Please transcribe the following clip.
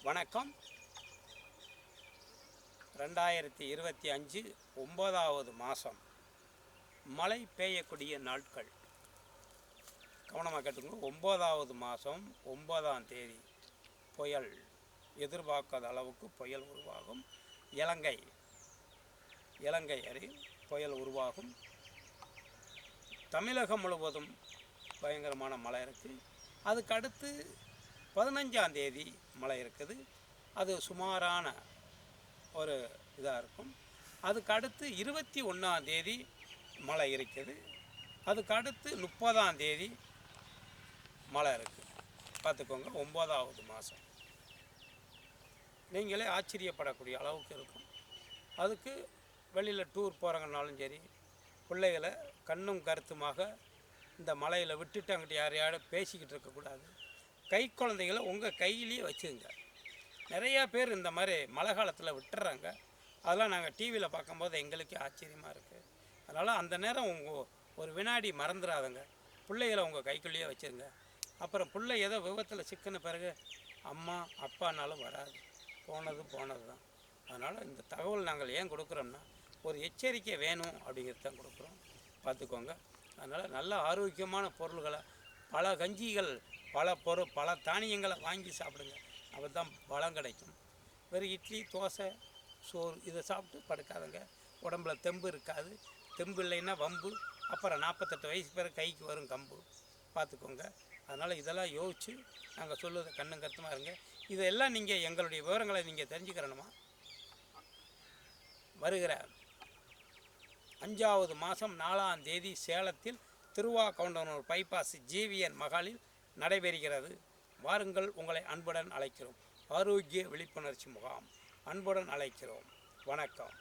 வணக்கம். 2025 9வது மாதம் மழை பெய்யக்கூடிய நாட்கள். கவனமாக கேட்டுக்கணும். 9வது மாதம் 9ஆம் தேதி புயல், எதிர்பார்க்காத அளவுக்கு புயல் உருவாகும். இலங்கை அருகில் புயல் உருவாகும். தமிழகம் முழுவதும் பயங்கரமான மழை இருக்குது. அதுக்கு அடுத்து 15ஆம் தேதி மழை இருக்குது. அது சுமாரான ஒரு இதாக இருக்கும். அதுக்கு அடுத்து 21ஆம் தேதி மழை இருக்குது. அதுக்கு அடுத்து 30ஆம் தேதி மழை இருக்குது. பார்த்துக்கோங்க. 9வது மாதம் நீங்களே ஆச்சரியப்படக்கூடிய அளவுக்கு இருக்கும். அதுக்கு வெளியில் டூர் போகிறங்கனாலும் சரி, பிள்ளைகளை கண்ணும் கருத்துமாக இந்த மலையில் விட்டுட்டு அங்கிட்டு யாரையாவது பேசிக்கிட்டு இருக்கக்கூடாது. கை குழந்தைகளை உங்கள் கையிலேயே வச்சுங்க. நிறையா பேர் இந்த மாதிரி மழை காலத்தில் விட்டுறாங்க. அதெல்லாம் நாங்கள் டிவியில் பார்க்கும்போது எங்களுக்கே ஆச்சரியமாக இருக்குது. அதனால் அந்த நேரம் ஒரு வினாடி மறந்துடாதுங்க. பிள்ளைகளை உங்கள் கைக்குள்ளேயே வச்சுருங்க. அப்புறம் பிள்ளை ஏதோ விபத்தில் சிக்கின பிறகு அம்மா அப்பானாலும் வராது. போனது தான். அதனால் இந்த தகவல் நாங்கள் ஏன் கொடுக்குறோம்னா, ஒரு எச்சரிக்கை வேணும் அப்படிங்கிறது தான் கொடுக்குறோம். பார்த்துக்கோங்க. அதனால் நல்ல ஆரோக்கியமான பொருள்களை, பல கஞ்சிகள், பல தானியங்களை வாங்கி சாப்பிடுங்க. அப்போ தான் பலம் கிடைக்கும். வெறும் இட்லி, தோசை, சோறு இதை சாப்பிட்டு படுக்காதுங்க. உடம்புல தெம்பு இருக்காது. தெம்பு இல்லைன்னா வம்பு. அப்புறம் 48 வயசு பிறகு கைக்கு வரும் கம்பு. பார்த்துக்கோங்க. அதனால் இதெல்லாம் யோசித்து நாங்கள் சொல்லுவதை கண்ணும் கருத்துமாக இருங்க. இதெல்லாம் நீங்கள் எங்களுடைய விவரங்களை நீங்கள் தெரிஞ்சுக்கிறணுமா? வருகிற 5வது மாதம் 4ஆம் தேதி சேலத்தில் திருவாக்கவுண்டனூர் பைபாஸ் ஜேவிஎன் மகாலில் நடைபெறுகிறது. வாருங்கள், உங்களை அன்புடன் அழைக்கிறோம். ஆரோக்கிய விழிப்புணர்ச்சி முகாம். அன்புடன் அழைக்கிறோம். வணக்கம்.